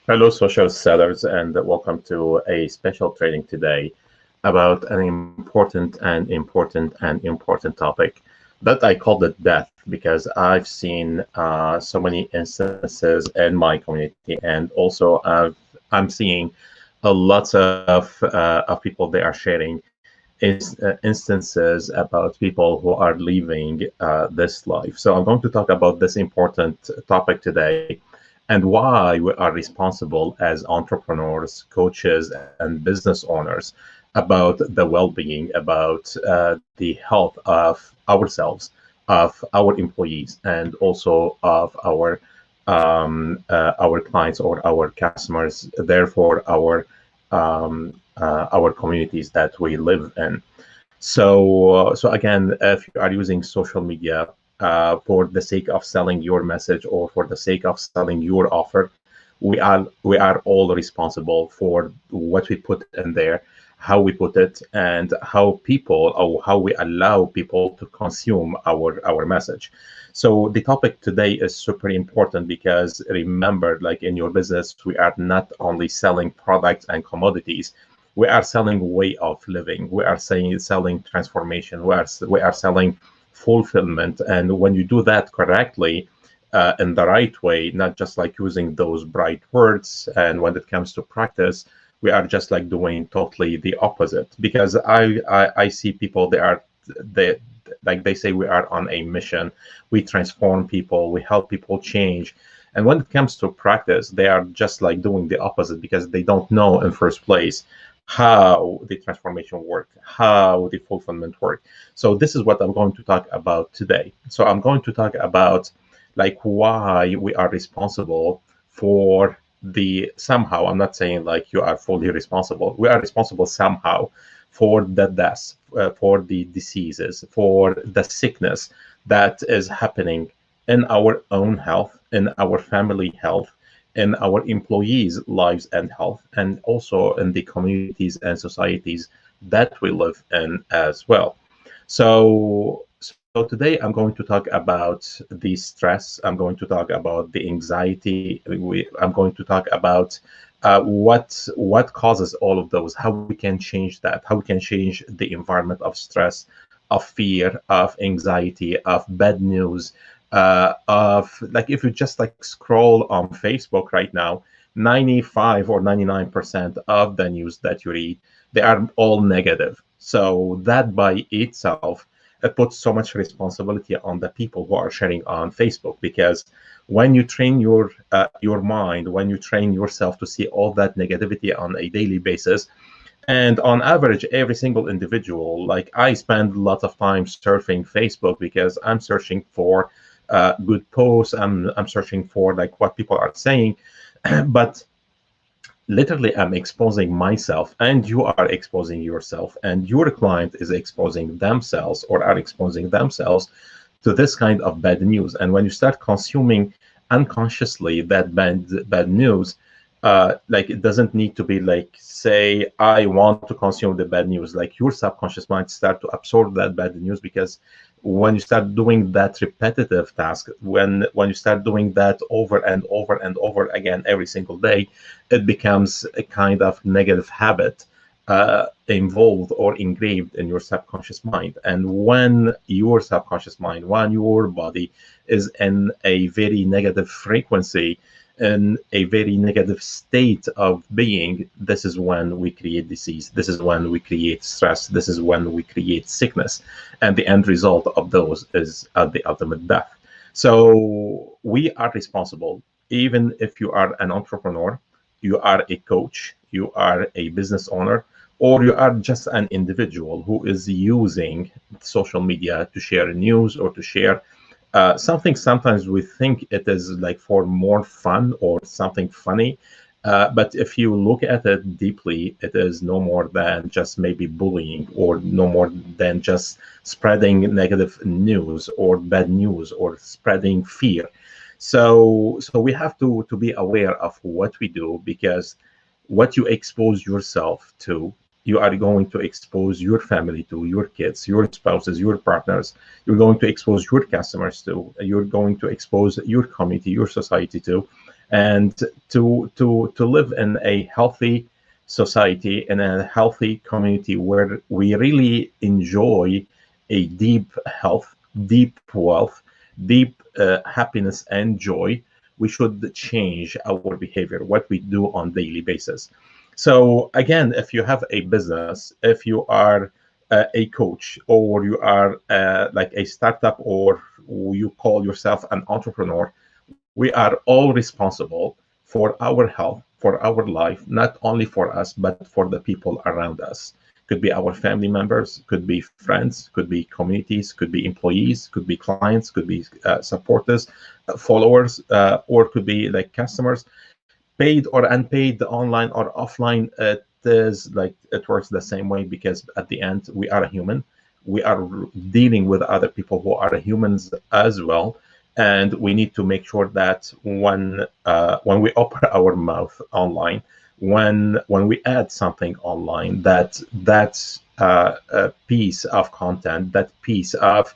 Hello, social sellers, and welcome to a special training today about an important topic that I called it death because I've seen so many instances in my community, and also I'm seeing a lot of people they are sharing instances about people who are leaving this life. So I'm going to talk about this important topic today and why we are responsible as entrepreneurs, coaches, and business owners about the well-being, about the health of ourselves, of our employees, and also of our clients or our customers. Therefore, our communities that we live in. So again, if you are using social media for the sake of selling your message or for the sake of selling your offer, we are all responsible for what we put in there, how we put it, and how people or how we allow people to consume our message. So the topic today is super important because remember, like in your business, we are not only selling products and commodities, we are selling way of living, we are saying selling transformation, we are selling fulfillment. And when you do that correctly, in the right way, not just like using those bright words, and when it comes to practice, we are just like doing totally the opposite. Because I see people, they like they say we are on a mission, we transform people, we help people change. And when it comes to practice, they are just like doing the opposite because they don't know in first place how the transformation work, how the fulfillment work. So this is what I'm going to talk about today. So I'm going to talk about like why we are responsible for the somehow. I'm not saying like you are fully responsible. We are responsible somehow for the deaths, for the diseases, for the sickness that is happening in our own health, in our family health, in our employees' lives and health, and also in the communities and societies that we live in as well. So today I'm going to talk about the stress. I'm going to talk about the anxiety. I'm going to talk about what causes all of those, how we can change that, how we can change the environment of stress, of fear, of anxiety, of bad news, of like if you just like scroll on Facebook right now, 95 or 99% of the news that you read, they are all negative. So that by itself, it puts so much responsibility on the people who are sharing on Facebook, because when you train your mind, when you train yourself to see all that negativity on a daily basis, and on average, every single individual, like I spend a lot of time surfing Facebook because I'm searching for good posts. I'm searching for like what people are saying, but literally I'm exposing myself, and you are exposing yourself, and your client is exposing themselves or are exposing themselves to this kind of bad news. And when you start consuming unconsciously that bad news, like it doesn't need to be like say I want to consume the bad news. Like your subconscious mind start to absorb that bad news, because when you start doing that repetitive task, when you start doing that over and over and over again every single day, it becomes a kind of negative habit involved or engraved in your subconscious mind. And when your subconscious mind, when your body is in a very negative frequency, in a very negative state of being, this is when we create disease. This is when we create stress. This is when we create sickness. And the end result of those is the ultimate death. So we are responsible, even if you are an entrepreneur, you are a coach, you are a business owner, or you are just an individual who is using social media to share news or to share something. Sometimes we think it is like for more fun or something funny, but if you look at it deeply, it is no more than just maybe bullying, or no more than just spreading negative news or bad news or spreading fear. So we have to be aware of what we do, because what you expose yourself to, you are going to expose your family to, your kids, your spouses, your partners. You're going to expose your customers to. You're going to expose your community, your society to. And to live in a healthy society, in a healthy community where we really enjoy a deep health, deep wealth, deep happiness and joy, we should change our behavior, what we do on daily basis. So again, if you have a business, if you are a coach, or you are like a startup, or you call yourself an entrepreneur, we are all responsible for our health, for our life, not only for us, but for the people around us. Could be our family members, could be friends, could be communities, could be employees, could be clients, could be supporters, followers, or could be like customers, paid or unpaid, online or offline. It is like it works the same way, because at the end we are a human. We are dealing with other people who are humans as well, and we need to make sure that when we open our mouth online, when we add something online, that a piece of content, that piece of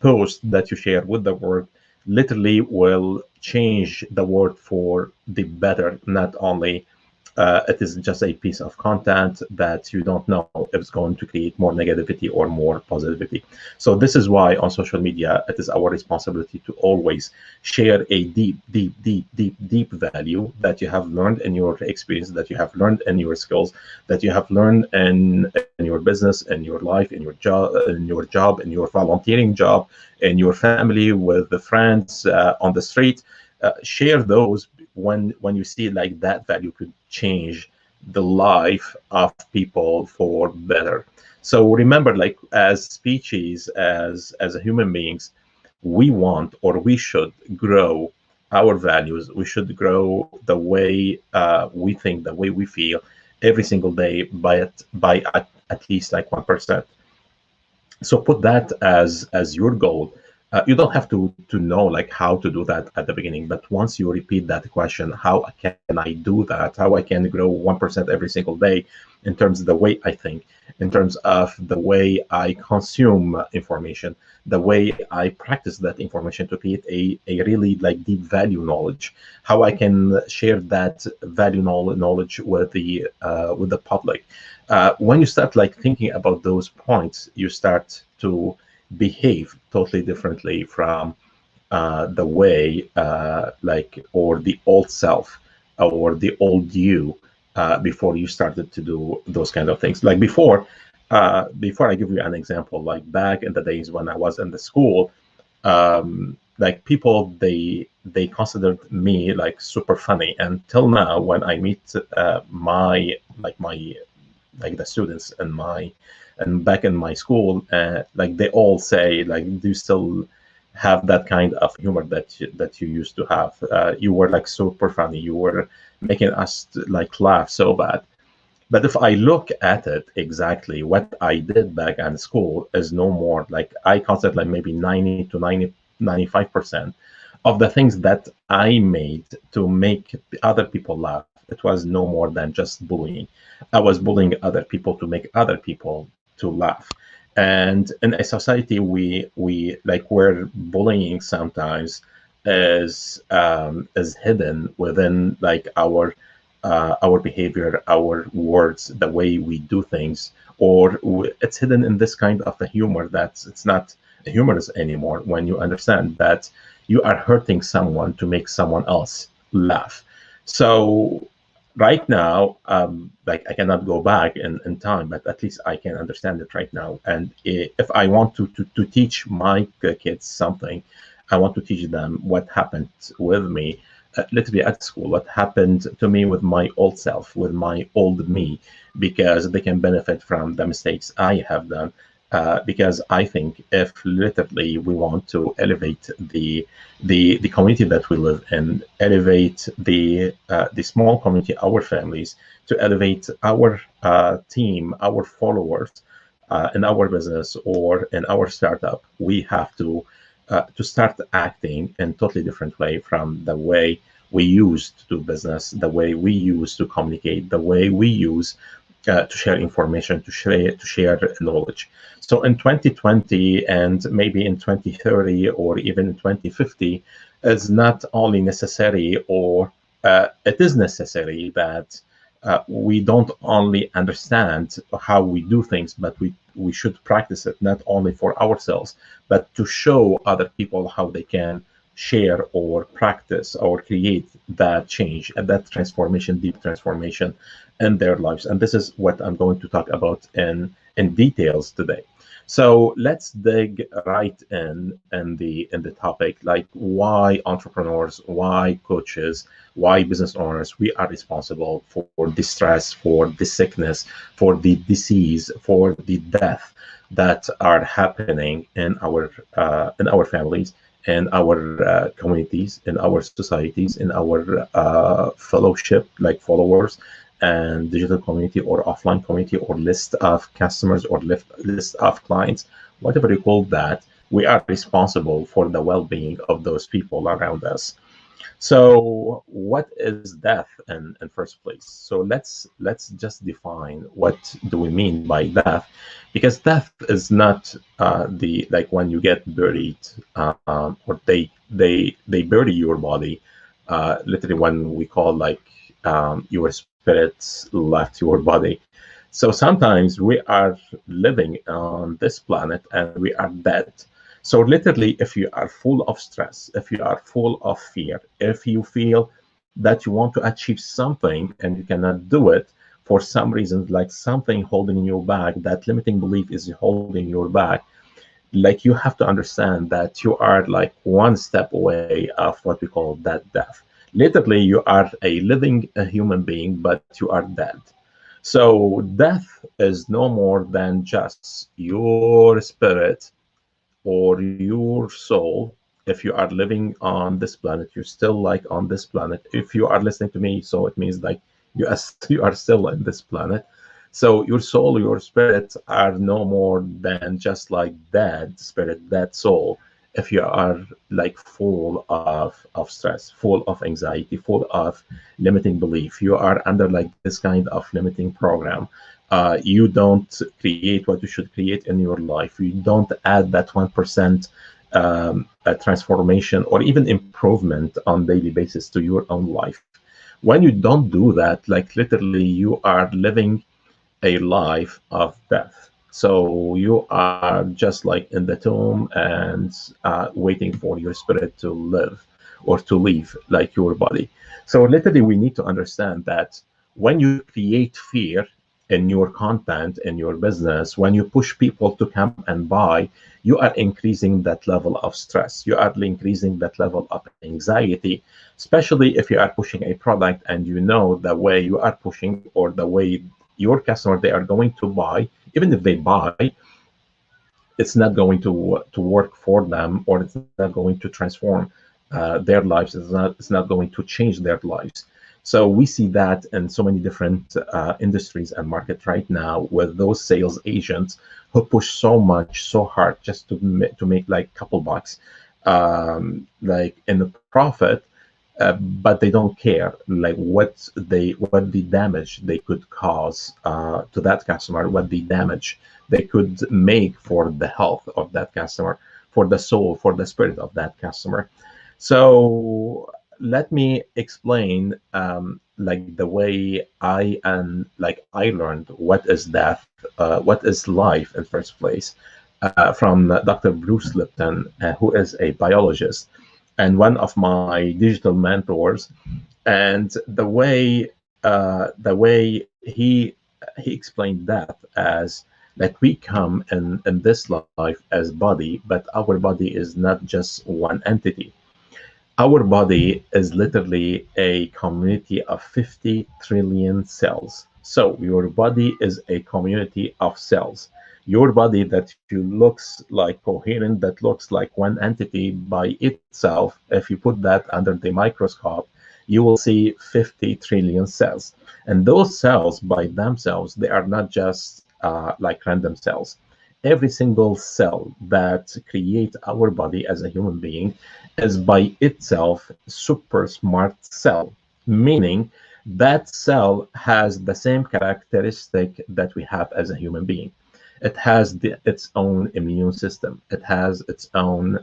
post that you share with the world, literally will change the world for the better. Not only it is just a piece of content that you don't know if it's going to create more negativity or more positivity. So this is why on social media, it is our responsibility to always share a deep value that you have learned in your experience, that you have learned in your skills, that you have learned in your business, in your life, in your volunteering job, in your family, with the friends on the street. Share those when you see like that value could change the life of people for better. So remember, like as species, as human beings, we want, or we should grow our values. We should grow the way we think, the way we feel every single day by at least like 1%. So put that as your goal. You don't have to know like how to do that at the beginning, but once you repeat that question, how can I do that, how I can grow 1% every single day, in terms of the way I think, in terms of the way I consume information, the way I practice that information to create a really like deep value knowledge, how I can share that value knowledge with the public. When you start like thinking about those points, you start to behave totally differently from the way or the old self, or the old you, before you started to do those kind of things. Like before I give you an example, like back in the days when I was in the school, like people, they considered me like super funny until now. When I meet my like the students in my and back in my school, like they all say like, do you still have that kind of humor that you used to have? You were like super funny, you were making us like laugh so bad. But if I look at it, exactly what I did back in school is no more. Like I consider like maybe 90 to 95% of the things that I made to make the other people laugh, it was no more than just bullying. I was bullying other people to make other people to laugh. And in a society, we like where bullying sometimes is hidden within like our behavior, our words, the way we do things, or it's hidden in this kind of a humor that's it's not humorous anymore. When you understand that you are hurting someone to make someone else laugh. So right now, like I cannot go back in time, but at least I can understand it right now. And if I want to teach my kids something, I want to teach them what happened with me, literally at school, what happened to me with my old self, with my old me, because they can benefit from the mistakes I have done. Because I think if literally we want to elevate the community that we live in, elevate the small community, our families, to elevate our team, our followers, in our business or in our startup, we have to start acting in a totally different way from the way we used to do business, the way we used to communicate, the way we use to share information, to share knowledge. So in 2020 and maybe in 2030 or even in 2050, is not only necessary, or it is necessary that we don't only understand how we do things, but we should practice it not only for ourselves, but to show other people how they can share or practice or create that change and that transformation, deep transformation in their lives. And this is what I'm going to talk about in details today. So let's dig right in the topic, like why entrepreneurs, why coaches, why business owners, we are responsible for the stress, for the sickness, for the disease, for the death that are happening in our families, in our communities, in our societies, in our fellowship, like followers and digital community or offline community or list of customers or list of clients, whatever you call that. We are responsible for the well-being of those people around us. So what is death in first place? So let's just define what do we mean by death, because death is not the like when you get buried, or they bury your body, literally when we call like your spirits left your body. So sometimes we are living on this planet and we are dead. So literally, if you are full of stress, if you are full of fear, if you feel that you want to achieve something and you cannot do it for some reason, like something holding you back, that limiting belief is holding you back, like you have to understand that you are like one step away of what we call that death. Literally, you are a living a human being, but you are dead. So death is no more than just your spirit or your soul. If you are living on this planet, you're still like on this planet. If you are listening to me, so it means like you are still in this planet. So your soul, your spirits are no more than just like that spirit, that soul. If you are like full of stress, full of anxiety, full of limiting belief, you are under like this kind of limiting program. You don't create what you should create in your life. You don't add that 1% transformation or even improvement on daily basis to your own life. When you don't do that, like literally, you are living a life of death. So you are just like in the tomb and waiting for your spirit to live or to leave like your body. So literally, we need to understand that when you create fear in your content, in your business, when you push people to come and buy, you are increasing that level of stress. You are increasing that level of anxiety, especially if you are pushing a product and you know the way you are pushing or the way your customer they are going to buy, even if they buy, it's not going to work for them, or it's not going to transform their lives. It's not going to change their lives. So we see that in so many different industries and market right now, with those sales agents who push so much, so hard, just to make like couple bucks, like in the profit, but they don't care like what the damage they could cause to that customer, what the damage they could make for the health of that customer, for the soul, for the spirit of that customer. So let me explain like the way I learned what is death, what is life in first place, from Dr. Bruce Lipton, who is a biologist and one of my digital mentors. And the way he explained that as like we come in this life as body, but our body is not just one entity. Our body is literally a community of 50 trillion cells. So your body is a community of cells. Your body that you looks like coherent, that looks like one entity by itself, if you put that under the microscope, you will see 50 trillion cells. And those cells by themselves, they are not just like random cells. Every single cell that creates our body as a human being is by itself super smart cell, meaning that cell has the same characteristic that we have as a human being. It has its own immune system. It has its own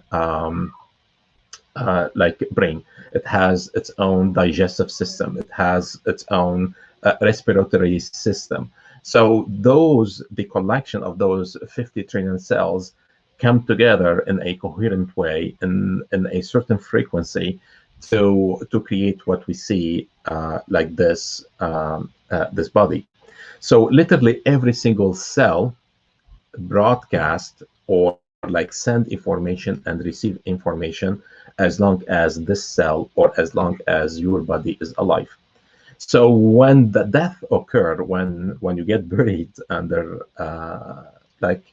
like brain. It has its own digestive system. It has its own respiratory system. So the collection of those 50 trillion cells come together in a coherent way, in a certain frequency, to create what we see, like this body. So literally every single cell broadcast or like send information and receive information as long as this cell or as long as your body is alive. So when the death occur, when you get buried under like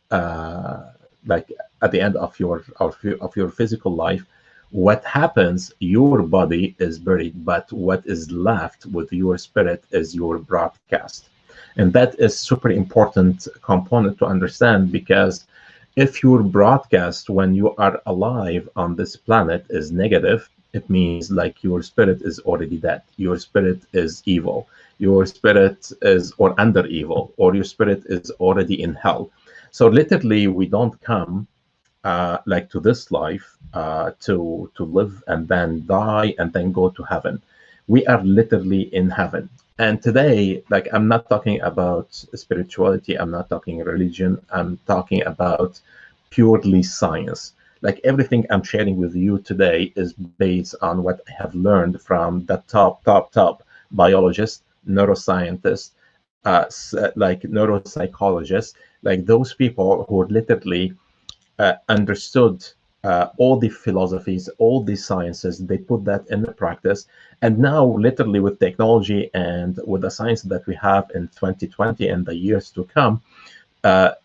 uh, like at the end of your physical life, what happens? Your body is buried, but what is left with your spirit is your broadcast, and that is super important component to understand, because if your broadcast when you are alive on this planet is negative, it means like your spirit is already dead. Your spirit is evil. Your spirit is or under evil, or your spirit is already in hell. So literally, we don't come like to this life to live and then die and then go to heaven. We are literally in heaven. And today, like, I'm not talking about spirituality, I'm not talking religion, I'm talking about purely science. Like everything I'm sharing with you today is based on what I have learned from the top biologists, neuroscientists, like neuropsychologists, like those people who literally understood all the philosophies, all the sciences. They put that in the practice. And now, literally, with technology and with the science that we have in 2020 and the years to come,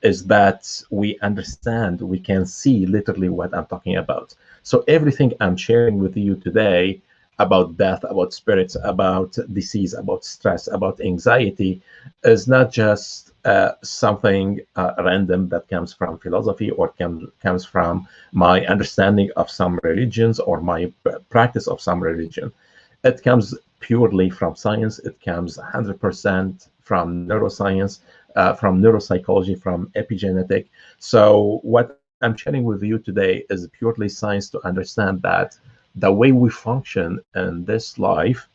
is that we understand, we can see literally what I'm talking about. So everything I'm sharing with you today about death, about spirits, about disease, about stress, about anxiety, is not just something random that comes from philosophy or comes from my understanding of some religions or my practice of some religion. It comes purely from science. It comes 100% from neuroscience, from neuropsychology, from epigenetic. So what I'm sharing with you today is purely science to understand that the way we function in this life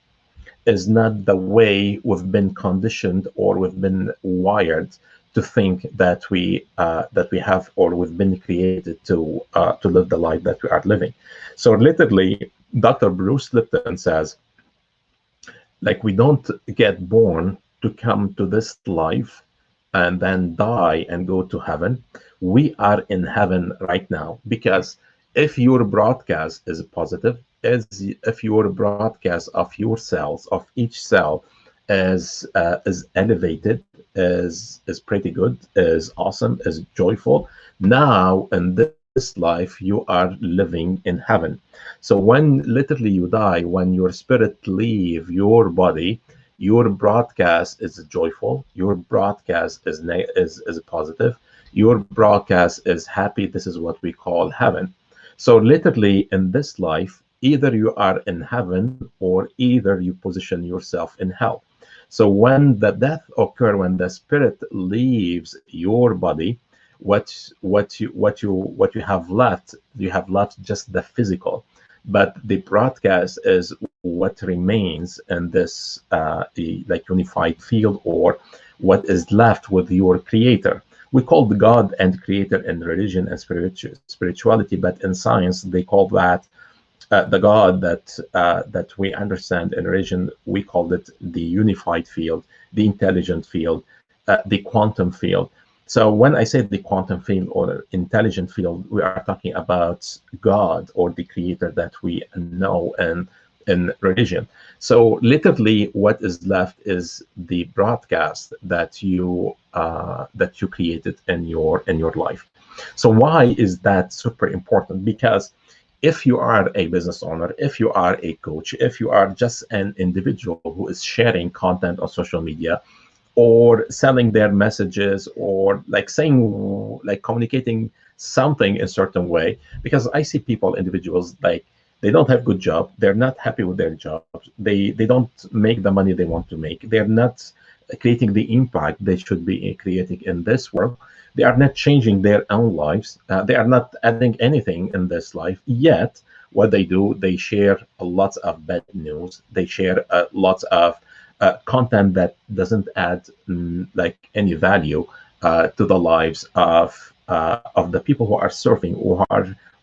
is not the way we've been conditioned or we've been wired to think that we have, or we've been created to live the life that we are living. So literally, Dr. Bruce Lipton says, like, we don't get born to come to this life and then die and go to heaven. We are in heaven right now, because if your broadcast is positive, is if your broadcast of your cells, of each cell, is elevated, is pretty good, is awesome, is joyful, now in this life you are living in heaven. So when literally you die, when your spirit leave your body, your broadcast is joyful, your broadcast is positive, your broadcast is happy. This is what we call heaven. So literally in this life, either you are in heaven or either you position yourself in hell. So when the death occur, when the spirit leaves your body, what you have left, you have left just the physical, but the broadcast is what remains in this like unified field, or what is left with your creator. We call the God and creator in religion and spirituality, but in science they call that the God that we understand in religion. We called it the unified field, the intelligent field, the quantum field. So when I say the quantum field or intelligent field, we are talking about God or the creator that we know in religion. So literally what is left is the broadcast that you created in your life. So why is that super important? Because if you are a business owner, if you are a coach, if you are just an individual who is sharing content on social media, or selling their messages, or like saying, like communicating something in a certain way, because I see people, individuals, like they don't have good job, they're not happy with their jobs, they don't make the money they want to make, they're not creating the impact they should be creating in this world, they are not changing their own lives, they are not adding anything in this life yet. what they do, they share lots of bad news. They share lots of content that doesn't add like any value to the lives of the people who are surfing,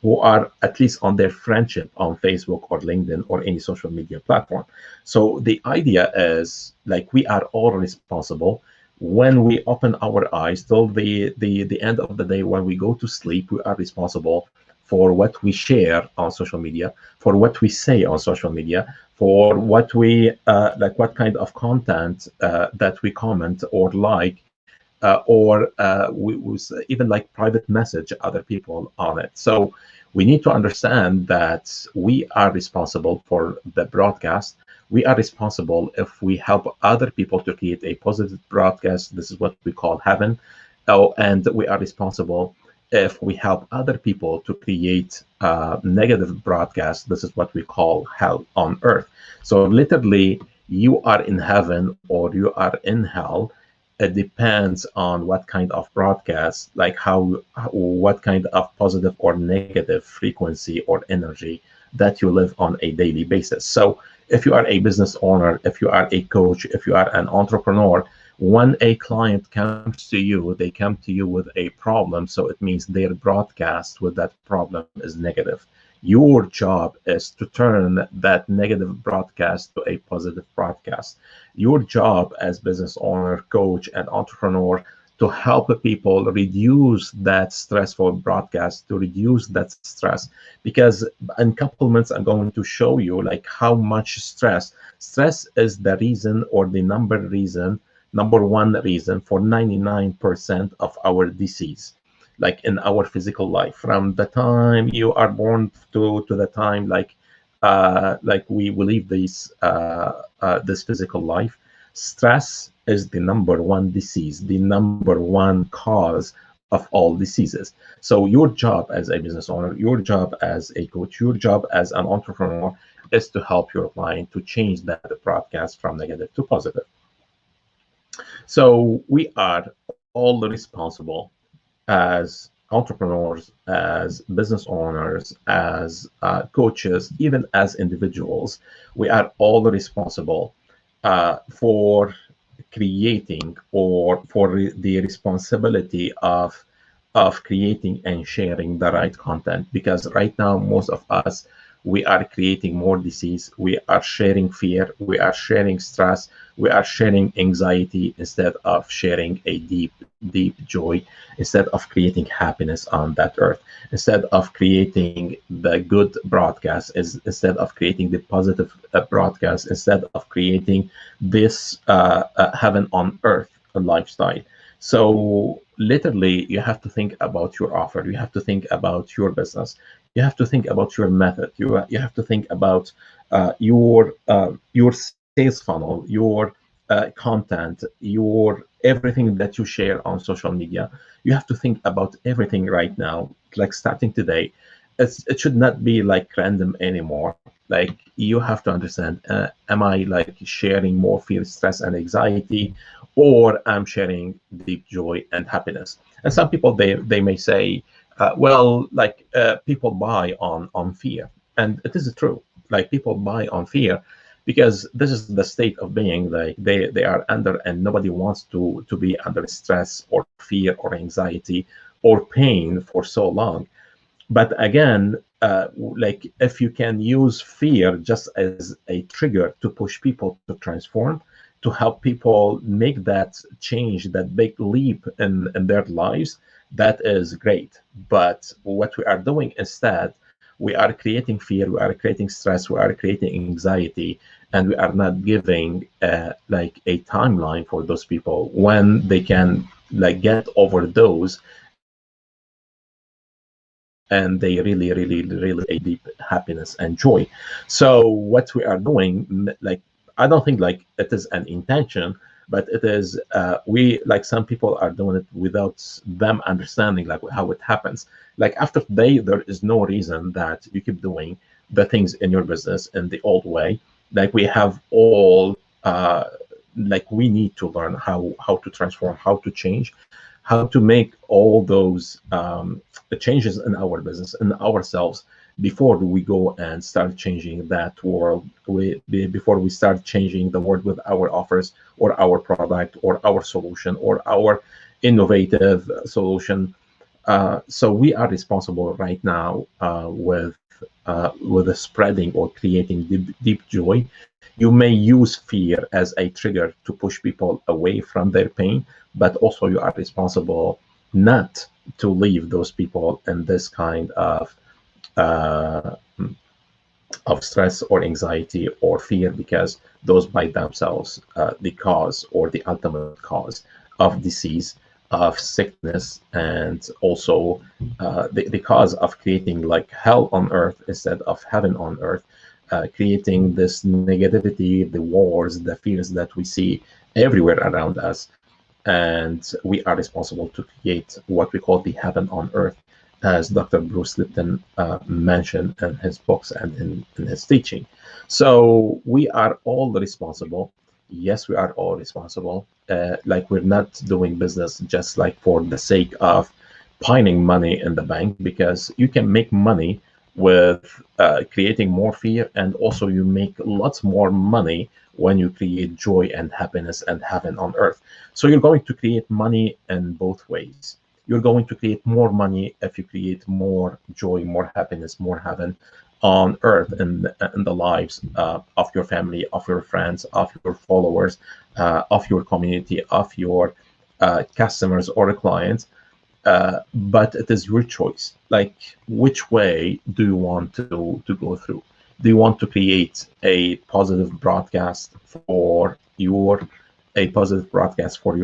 who are at least on their friendship on Facebook or LinkedIn or any social media platform. So the idea is like we are all responsible when we open our eyes till the end of the day. When we go to sleep, we are responsible for what we share on social media, for what we say on social media, for what we like, what kind of content that we comment or like, or we even like private message other people on it. So we need to understand that we are responsible for the broadcast. We are responsible if we help other people to create a positive broadcast. This is what we call heaven. Oh, and we are responsible if we help other people to create negative broadcast. This is what we call hell on earth. So literally, you are in heaven or you are in hell. It depends on what kind of broadcast, like what kind of positive or negative frequency or energy that you live on a daily basis. So if you are a business owner, if you are a coach, if you are an entrepreneur, when a client comes to you, they come to you with a problem. So it means their broadcast with that problem is negative. Your job is to turn that negative broadcast to a positive broadcast. Your job as business owner, coach, and entrepreneur to help people reduce that stressful broadcast, to reduce that stress. Because in a couple minutes, I'm going to show you like how much stress is the reason or the number one reason for 99% of our disease, like in our physical life, from the time you are born to the time like we leave this physical life. Stress is the number one disease, the number one cause of all diseases. So your job as a business owner, your job as a coach, your job as an entrepreneur is to help your client to change that broadcast from negative to positive. So we are all responsible as entrepreneurs, as business owners, as coaches, even as individuals. We are all responsible for creating, or for the responsibility of creating and sharing the right content. Because right now, most of us, we are creating more disease. We are sharing fear. We are sharing stress. We are sharing anxiety instead of sharing a deep joy, instead of creating happiness on that earth, instead of creating the good broadcast, instead of creating the positive broadcast, instead of creating this heaven on earth lifestyle. So literally, you have to think about your offer. You have to think about your business. You have to think about your method. You have to think about your sales funnel, your content, your everything that you share on social media. You have to think about everything right now, like starting today. It should not be like random anymore. Like you have to understand, am I like sharing more fear, stress, and anxiety, or I'm sharing deep joy and happiness? And some people, they may say, well, like people buy on fear, and it is true. Like people buy on fear because this is the state of being. Like they are under, and nobody wants to be under stress or fear or anxiety or pain for so long. But again, like if you can use fear just as a trigger to push people to transform, to help people make that change, that big leap in their lives, that is great. But what we are doing instead, we are creating fear, we are creating stress, we are creating anxiety, and we are not giving like a timeline for those people when they can like get over those, and they really a deep happiness and joy. So what we are doing, like I don't think like it is an intention, but it is we, like some people are doing it without them understanding like how it happens. Like after today, there is no reason that you keep doing the things in your business in the old way. Like we have all like we need to learn how to transform, how to change, how to make all those changes in our business, in ourselves, before we go and start changing that world, before we start changing the world with our offers or our product or our solution or our innovative solution. So we are responsible right now with the spreading or creating deep joy. You may use fear as a trigger to push people away from their pain, but also you are responsible not to leave those people in this kind uh, of stress or anxiety or fear, because those by themselves the cause or the ultimate cause of disease, of sickness, and also the cause of creating like hell on earth instead of heaven on earth, creating this negativity, the wars, the fears that we see everywhere around us. And we are responsible to create what we call the heaven on earth, as Dr. Bruce Lipton mentioned in his books and in his teaching. So we are all responsible. Yes, we are all responsible. Like, we're not doing business just like for the sake of piling money in the bank, because you can make money with creating more fear, and also you make lots more money when you create joy and happiness and heaven on earth. So you're going to create money in both ways. You're going to create more money if you create more joy, more happiness, more heaven on earth in the lives of your family, of your friends, of your followers, of your community, of your customers or clients. But it is your choice. Like, which way do you want to go through? Do you want to create a positive broadcast for your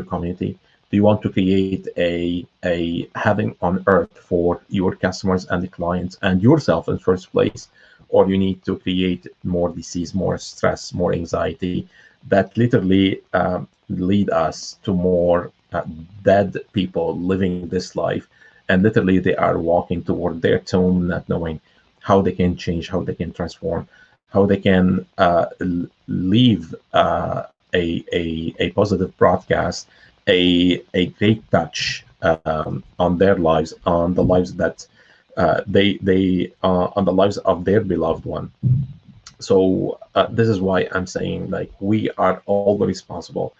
community? Do you want to create a heaven on earth for your customers and the clients and yourself in first place? Or you need to create more disease, more stress, more anxiety that literally lead us to more dead people living this life, and literally they are walking toward their tomb, not knowing how they can change, how they can transform, how they can leave a positive broadcast, a great touch on their lives, on the lives that they on the lives of their beloved one. So this is why I'm saying, like, we are all responsible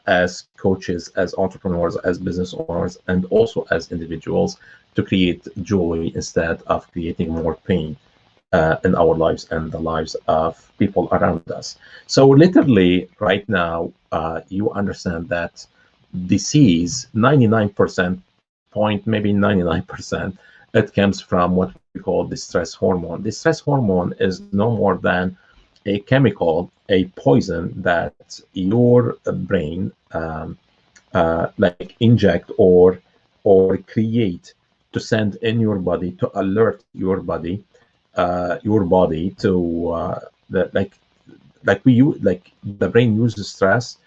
as coaches, as entrepreneurs, as business owners, and also as individuals, to create joy instead of creating more pain in our lives and the lives of people around us. So literally right now, you understand that disease, 99% point, maybe 99%, it comes from what we call the stress hormone. The stress hormone is no more than a chemical, a poison that your brain like inject or create to send in your body, to alert your body to like the brain uses stress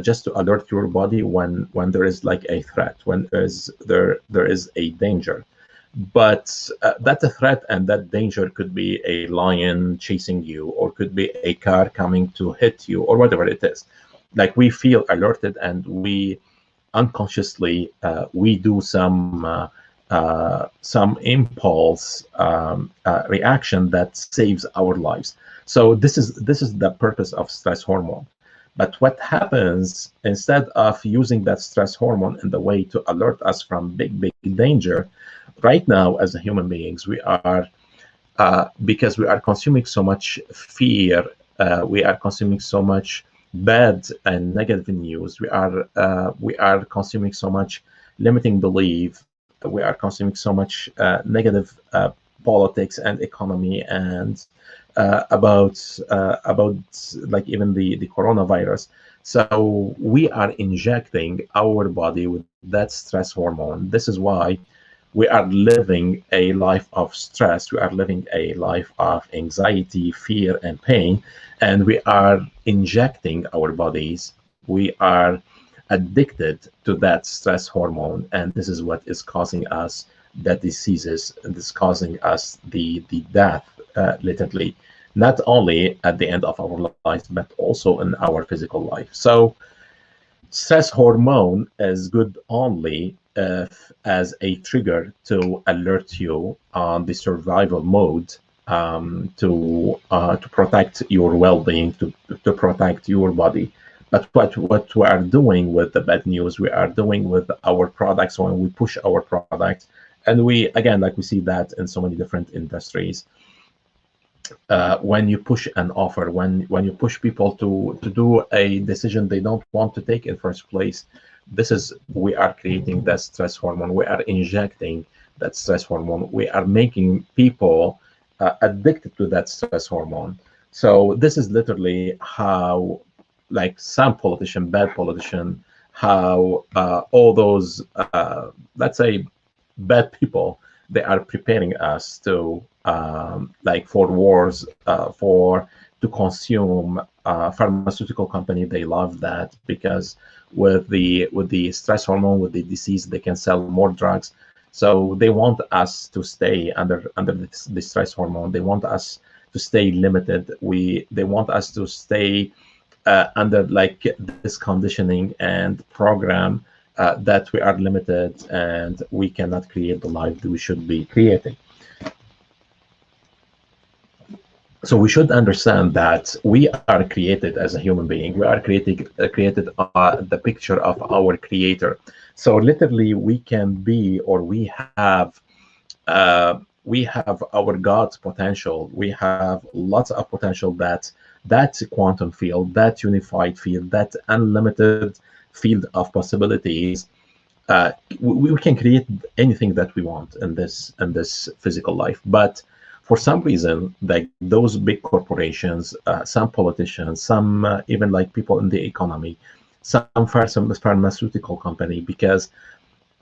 just to alert your body when there is like a threat, when there is a danger. But that threat and that danger could be a lion chasing you, or could be a car coming to hit you, or whatever it is. Like, we feel alerted, and we unconsciously we do some impulse reaction that saves our lives. So this is the purpose of stress hormone. But what happens, instead of using that stress hormone in the way to alert us from big danger, right now as human beings, we are because we are consuming so much fear, we are consuming so much bad and negative news, we are consuming so much limiting belief, we are consuming so much negative politics and economy, and about like even the coronavirus. So we are injecting our body with that stress hormone. This is why we are living a life of stress, we are living a life of anxiety, fear, and pain, and we are injecting our bodies. We are addicted to that stress hormone, and this is what is causing us the diseases, and this is causing us the death, literally, not only at the end of our life, but also in our physical life. So stress hormone is good only as a trigger to alert you on the survival mode, to protect your well-being, to protect your body. But what we are doing with the bad news, we are doing with our products when we push our products, and we again, like we see that in so many different industries. When you push an offer, when you push people to do a decision they don't want to take in first place, this is, we are creating that stress hormone. We are injecting that stress hormone. We are making people addicted to that stress hormone. So this is literally how, like, some politician, bad politician, how all those let's say bad people, they are preparing us to like for wars, for to consume pharmaceutical company. They love that because with the stress hormone, with the disease, they can sell more drugs. So they want us to stay under the stress hormone. They want us to stay limited. They want us to stay under like this conditioning and program, that we are limited and we cannot create the life that we should be creating. So we should understand that we are created as a human being. We are created the picture of our creator. So literally, we can be, or we have our God's potential. We have lots of potential, that quantum field, that unified field, that unlimited field of possibilities. We can create anything that we want in this physical life. But for some reason, like those big corporations, some politicians, some even like people in the economy, some pharmaceutical company, because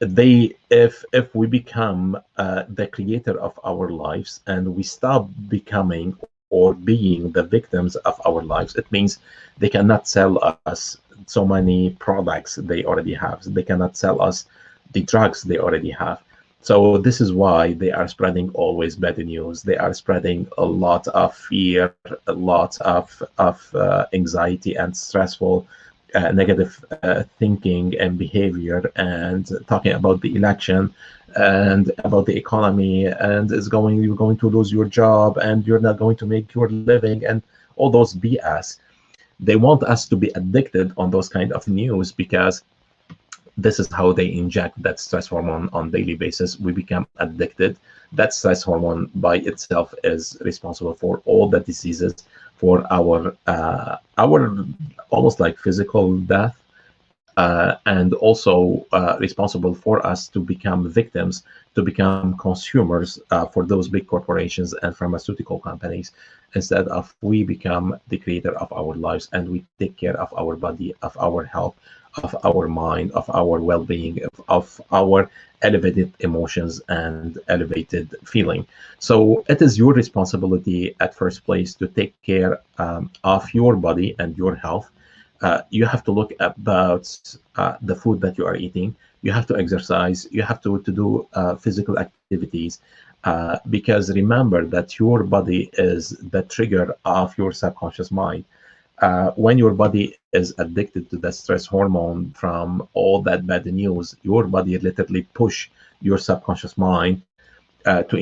if we become the creator of our lives and we stop becoming or being the victims of our lives, it means they cannot sell us so many products they already have. They cannot sell us the drugs they already have. So this is why they are spreading always bad news. They are spreading a lot of fear, a lot of anxiety and stressful negative thinking and behavior, and talking about the election and about the economy, and you're going to lose your job and you're not going to make your living, and all those BS. They want us to be addicted on those kind of news, because this is how they inject that stress hormone on daily basis. We become addicted. That stress hormone by itself is responsible for all the diseases, for our almost like physical death, and also responsible for us to become victims, to become consumers for those big corporations and pharmaceutical companies, instead of we become the creator of our lives and we take care of our body, of our health, of our mind, of our well-being, of our elevated emotions and elevated feeling. So it is your responsibility at first place to take care of your body and your health. You have to look about the food that you are eating. You have to exercise. You have to do physical activities, because remember that your body is the trigger of your subconscious mind. When your body is addicted to the stress hormone from all that bad news, your body literally push your subconscious mind to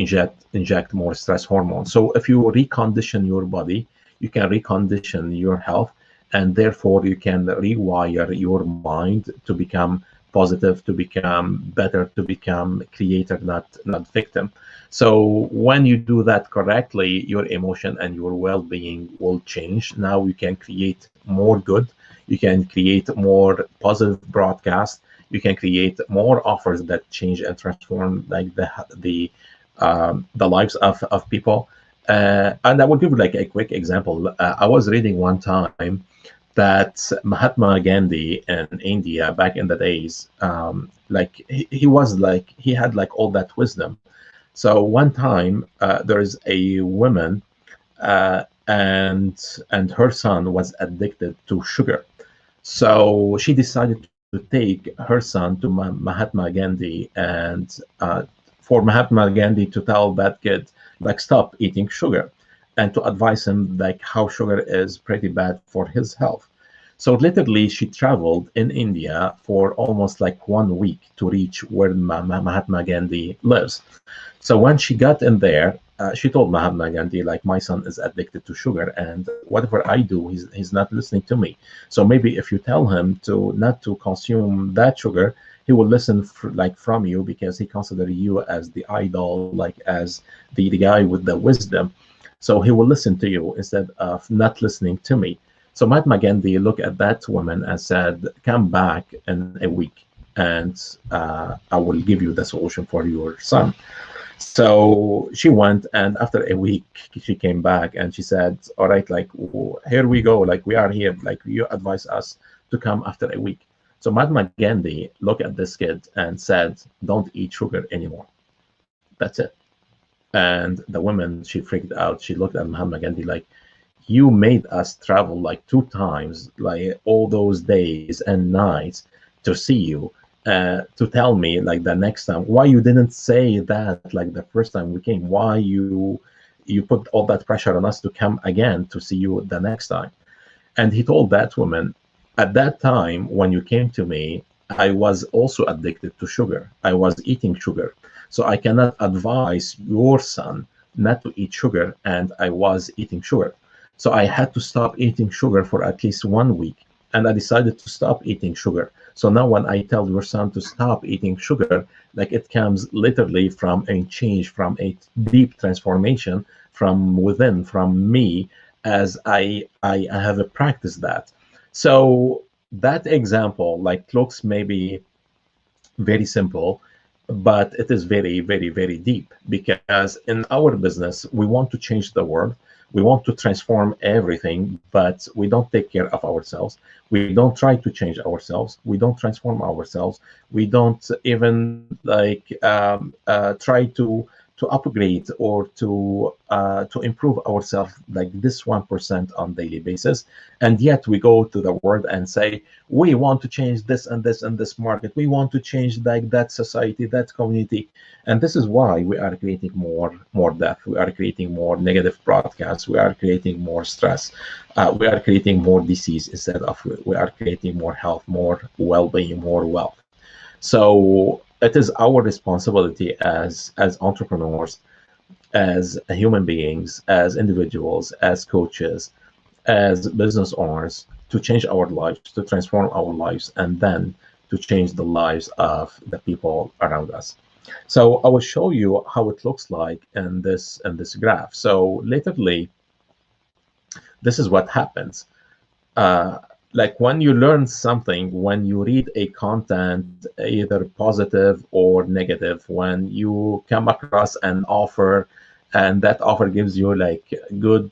inject more stress hormone. So if you recondition your body, you can recondition your health, and therefore you can rewire your mind to become positive, to become better, to become creator, not victim. So when you do that correctly, your emotion and your well-being will change. Now you can create more good. You can create more positive broadcast. You can create more offers that change and transform like the lives of people. And I will give you like a quick example. I was reading one time that Mahatma Gandhi in India back in the days, like he had like all that wisdom. So one time there is a woman, and her son was addicted to sugar. So she decided to take her son to Mahatma Gandhi, and for Mahatma Gandhi to tell that kid like stop eating sugar, and to advise him like how sugar is pretty bad for his health. So literally, she traveled in India for almost like 1 week to reach where Mahatma Gandhi lives. So when she got in there, she told Mahatma Gandhi, like, my son is addicted to sugar, and whatever I do, he's not listening to me. So maybe if you tell him to not to consume that sugar, he will listen like from you, because he considers you as the idol, like as the guy with the wisdom. So he will listen to you instead of not listening to me. So Mahatma Gandhi looked at that woman and said, come back in a week, and I will give you the solution for your son. So she went, and after a week, she came back and she said, all right, like, here we go. Like, we are here. Like, you advise us to come after a week. So Mahatma Gandhi looked at this kid and said, don't eat sugar anymore. That's it. And the woman, she freaked out. She looked at Mahatma Gandhi like, you made us travel like 2 times, like all those days and nights to see you, to tell me like the next time. Why you didn't say that like the first time we came? Why you put all that pressure on us to come again to see you the next time? And he told that woman, at that time when you came to me, I was also addicted to sugar. I was eating sugar. So I cannot advise your son not to eat sugar, and I was eating sugar. So I had to stop eating sugar for at least 1 week, and I decided to stop eating sugar. So now when I tell your son to stop eating sugar, like, it comes literally from a change, from a deep transformation from within, from me, as I have practiced that. So that example like looks maybe very simple, but it is very, very, very deep, because in our business, we want to change the world. We want to transform everything, but we don't take care of ourselves. We don't try to change ourselves. We don't transform ourselves. We don't even like try to upgrade or to improve ourselves like this 1% on daily basis. And yet we go to the world and say, we want to change this and this and this market. We want to change like that society, that community. And this is why we are creating more death. We are creating more negative broadcasts. We are creating more stress. We are creating more disease instead of we are creating more health, more well-being, more wealth. So it is our responsibility as entrepreneurs, as human beings, as individuals, as coaches, as business owners, to change our lives, to transform our lives, and then to change the lives of the people around us. So I will show you how it looks like in this graph. So literally, this is what happens. Like when you learn something, when you read a content, either positive or negative, when you come across an offer and that offer gives you like good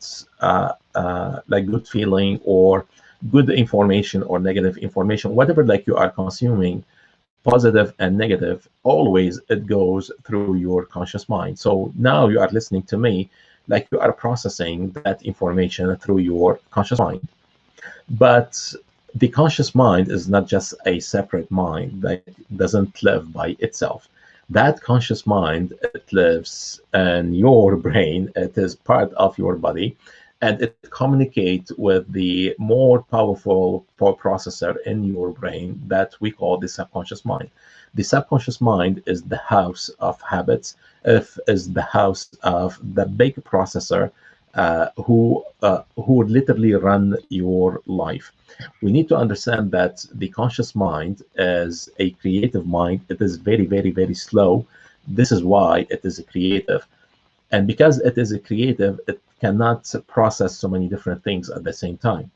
feeling or good information or negative information, whatever like you are consuming, positive and negative, always it goes through your conscious mind. So now you are listening to me, like you are processing that information through your conscious mind. But the conscious mind is not just a separate mind that doesn't live by itself. That conscious mind, it lives in your brain. It is part of your body, and it communicates with the more powerful processor in your brain that we call the subconscious mind. The subconscious mind is the house of habits. It is the house of the big processor who literally run your life. We need to understand that the conscious mind is a creative mind. It is very, very, very slow. This is why it is a creative. And because it is a creative, it cannot process so many different things at the same time.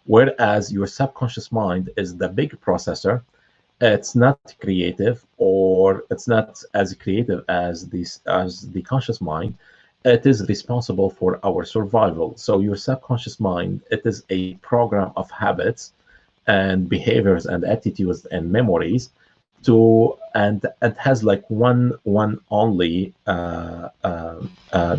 Whereas your subconscious mind is the big processor. It's not creative, or it's not as creative as the conscious mind. It is responsible for our survival. So your subconscious mind, it is a program of habits and behaviors and attitudes and memories and it has like one only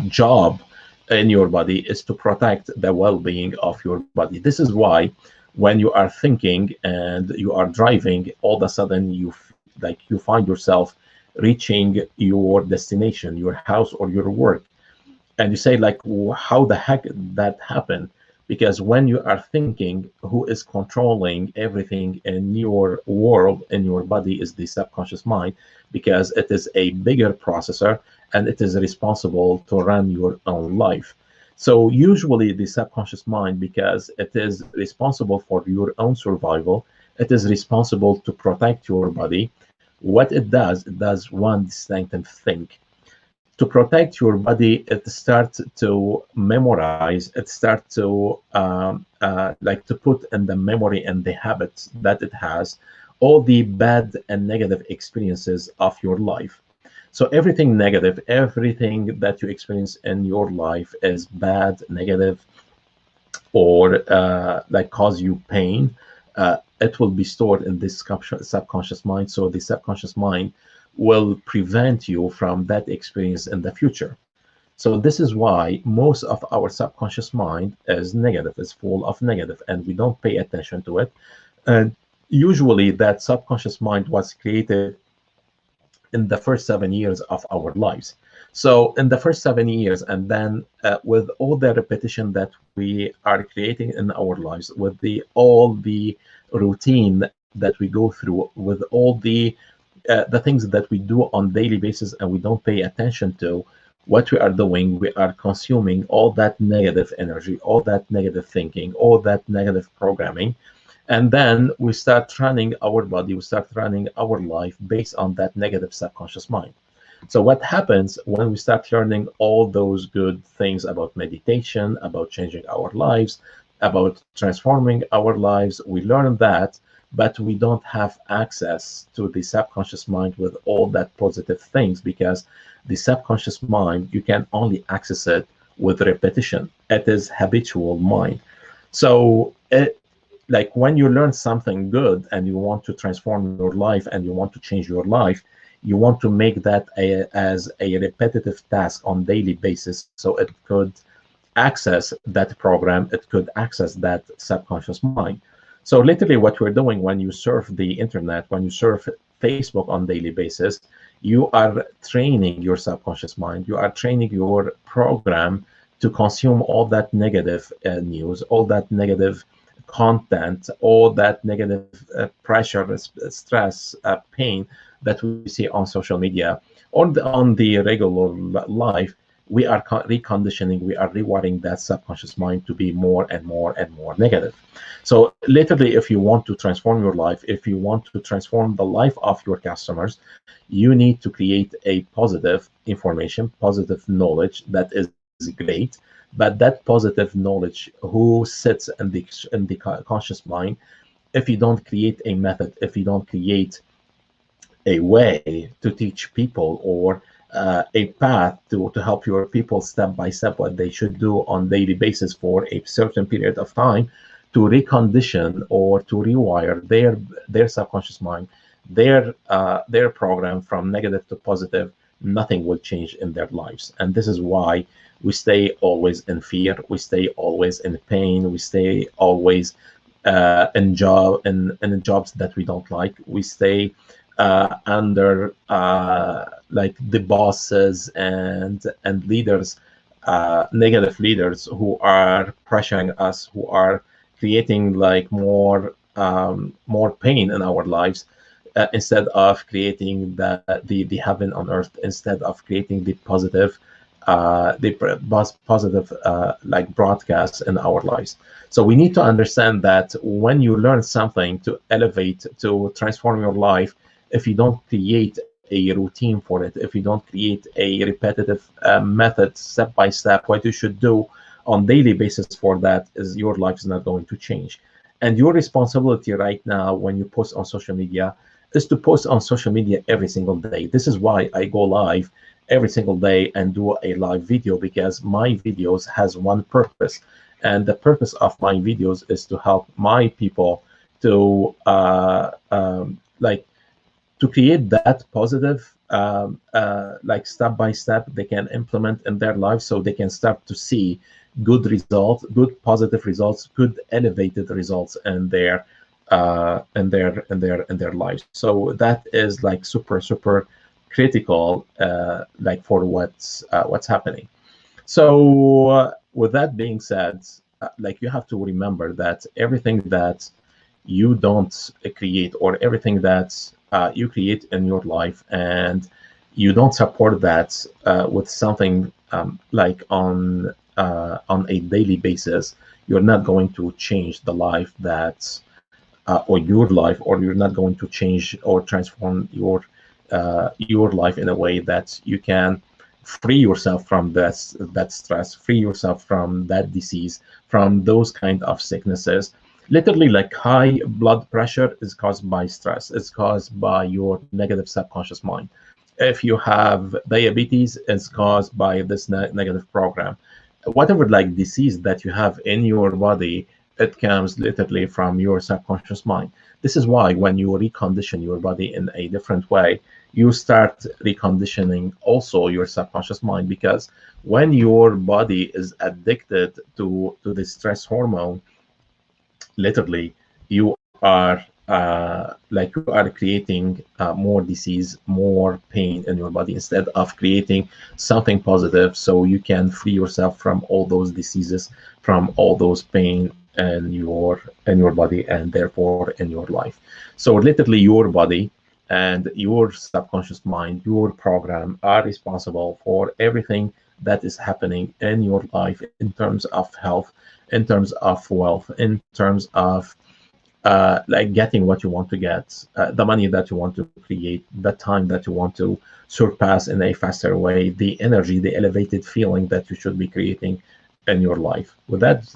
job in your body, is to protect the well-being of your body. This is why when you are thinking and you are driving, all of a sudden you find yourself reaching your destination, your house or your work, and you say like, how the heck that happened? because when you are thinking, who is controlling everything in your world, in your body, is the subconscious mind, because it is a bigger processor and it is responsible to run your own life. So usually the subconscious mind, because it is responsible for your own survival, it is responsible to protect your body. What it does one distinctive thing. To protect your body, it starts to memorize, it starts to like to put in the memory and the habits that it has all the bad and negative experiences of your life. So everything negative, everything that you experience in your life is bad, negative, or like cause you pain, it will be stored in this subconscious mind. So the subconscious mind will prevent you from that experience in the future. So this is why most of our subconscious mind is negative, is full of negative, and we don't pay attention to it. And usually that subconscious mind was created in the first 7 years of our lives. So in the first 7 years, and then with all the repetition that we are creating in our lives, with the all the routine that we go through, with all the things that we do on daily basis and we don't pay attention to what we are doing, we are consuming all that negative energy, all that negative thinking, all that negative programming. And then we start running our body, we start running our life based on that negative subconscious mind. So what happens when we start learning all those good things about meditation, about changing our lives, about transforming our lives, we learn that, but we don't have access to the subconscious mind with all that positive things, because the subconscious mind, you can only access it with repetition. It is habitual mind. So like when you learn something good and you want to transform your life and you want to change your life, you want to make that as a repetitive task on daily basis, so it could access that program, it could access that subconscious mind. So literally what we're doing when you surf the internet, when you surf Facebook on daily basis, you are training your subconscious mind, you are training your program to consume all that negative news, all that negative content, all that negative pressure, stress, pain that we see on social media or on the regular life. We are reconditioning, we are rewiring that subconscious mind to be more and more and more negative. So literally, if you want to transform your life, if you want to transform the life of your customers, you need to create a positive information, positive knowledge that is great. But that positive knowledge who sits in the conscious mind, if you don't create a method, if you don't create a way to teach people, or a path to help your people step by step what they should do on daily basis for a certain period of time, to recondition or to rewire their subconscious mind, their program from negative to positive, nothing will change in their lives. And this is why we stay always in fear, we stay always in pain, we stay always in jobs that we don't like, we stay under like the bosses and leaders, negative leaders who are pressuring us, who are creating like more pain in our lives, instead of creating the heaven on earth, instead of creating the positive positive like broadcasts in our lives. So we need to understand that when you learn something to elevate, to transform your life, if you don't create a routine for it, if you don't create a repetitive method, step by step, what you should do on daily basis for that, is your life is not going to change. And your responsibility right now when you post on social media is to post on social media every single day. This is why I go live every single day and do a live video, because my videos has one purpose, and the purpose of my videos is to help my people to like to create that positive like step by step they can implement in their lives, so they can start to see good results, good positive results, good elevated results in their in their lives. So that is like super critical, like for what's happening. So with that being said, like you have to remember that everything that you don't create, or everything that you create in your life, and you don't support that with something like on a daily basis, you're not going to change the life that or your life, or you're not going to change or transform your life in a way that you can free yourself from that stress, free yourself from that disease, from those kind of sicknesses. Literally, like high blood pressure is caused by stress. It's caused by your negative subconscious mind. If you have diabetes, it's caused by this negative program. Whatever like disease that you have in your body, it comes literally from your subconscious mind. This is why when you recondition your body in a different way, you start reconditioning also your subconscious mind, because when your body is addicted to the stress hormone, literally you are like you are creating more disease, more pain in your body, instead of creating something positive, so you can free yourself from all those diseases, from all those pain in your body, and therefore in your life. So literally your body and your subconscious mind, your program, are responsible for everything that is happening in your life, in terms of health, in terms of wealth, in terms of like getting what you want to get, the money that you want to create, the time that you want to surpass in a faster way, the energy, the elevated feeling that you should be creating in your life. With that,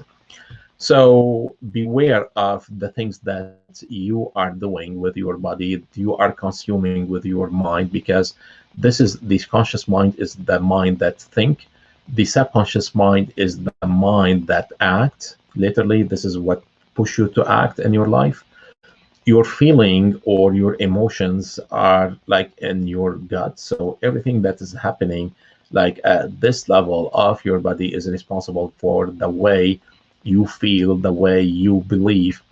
so beware of the things that you are doing with your body, you are consuming with your mind, because this conscious mind is the mind that think, the subconscious mind is the mind that act. Literally, this is what push you to act in your life. Your feeling or your emotions are like in your gut. So everything that is happening like at this level of your body is responsible for the way you feel, the way you believe.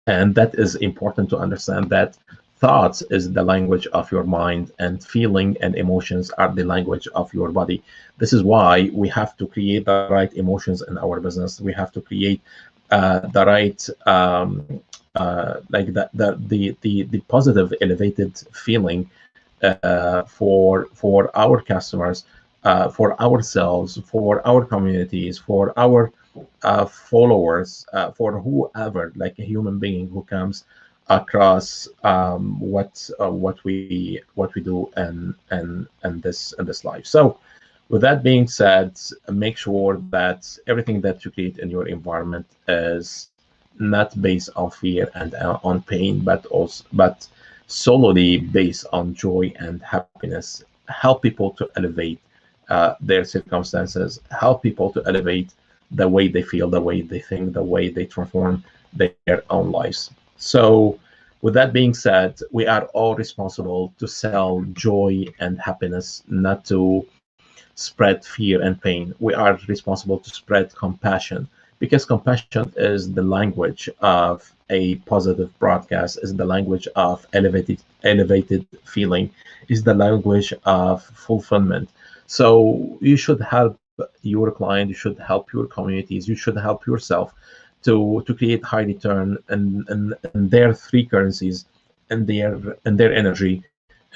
And that is important to understand, that thoughts is the language of your mind, and feeling and emotions are the language of your body. This is why we have to create the right emotions in our business. We have to create the right like the positive elevated feeling for our customers, for ourselves, for our communities, for our followers, for whoever, like a human being who comes across what we do and this life. So with that being said, make sure that everything that you create in your environment is not based on fear and on pain, but solely based on joy and happiness. Help people to elevate their circumstances, help people to elevate the way they feel, the way they think, the way they transform their own lives. So with that being said, we are all responsible to sell joy and happiness, not to spread fear and pain. We are responsible to spread compassion, because compassion is the language of a positive broadcast, is the language of elevated feeling, is the language of fulfillment. So you should help your client, you should help your communities, you should help yourself to create high return and their three currencies, and their energy,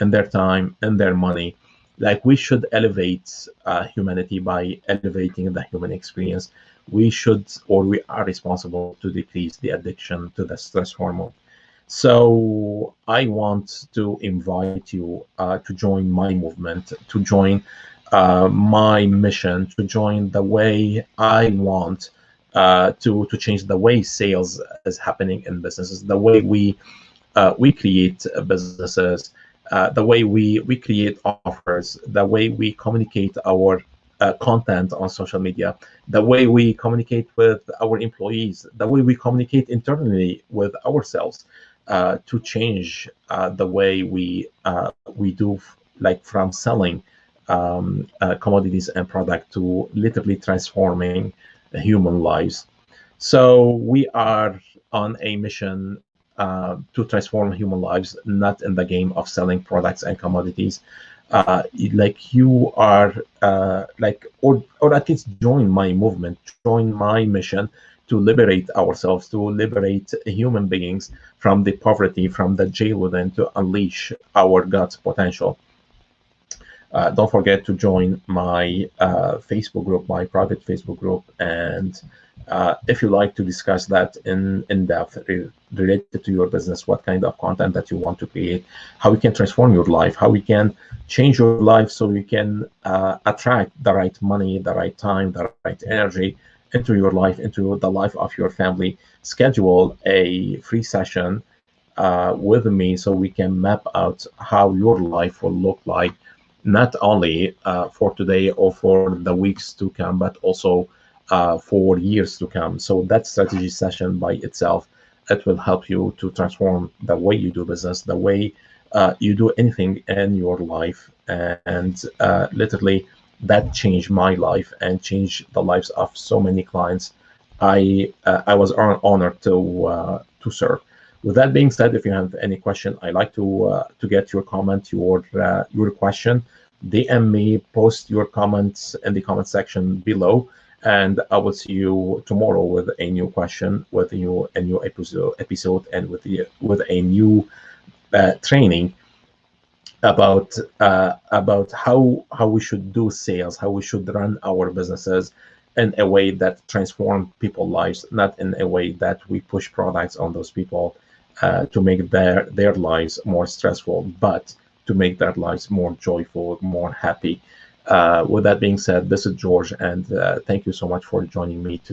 and their time, and their money. Like we should elevate humanity by elevating the human experience. We should, or we are responsible to decrease the addiction to the stress hormone. So I want to invite you to join my movement, to join my mission, to join the way I want to change the way sales is happening in businesses, the way we create businesses, the way we create offers, the way we communicate our content on social media, the way we communicate with our employees, the way we communicate internally with ourselves, to change the way we do, like from selling commodities and product to literally transforming human lives. So we are on a mission to transform human lives, not in the game of selling products and commodities. like you are like, or at least join my movement, join my mission to liberate ourselves, to liberate human beings from the poverty, from the jail within, to unleash our God's potential. Don't forget to join my Facebook group, my private Facebook group, and if you like to discuss that in depth related to your business, what kind of content that you want to create, how you can transform your life, how we can change your life so you can attract the right money, the right time, the right energy into your life, into the life of your family. Schedule a free session with me so we can map out how your life will look like, not only for today or for the weeks to come, but also for years to come. So that strategy session by itself, it will help you to transform the way you do business, the way you do anything in your life. And literally that changed my life and changed the lives of so many clients I was honored to serve. With that being said, if you have any question, I like to get your comment, your question. DM me, post your comments in the comment section below, and I will see you tomorrow with a new question, with a new episode, and with a new training about how we should do sales, how we should run our businesses in a way that transform people's lives, not in a way that we push products on those people to make their lives more stressful, but to make their lives more joyful, more happy. With that being said, this is George, and thank you so much for joining me today.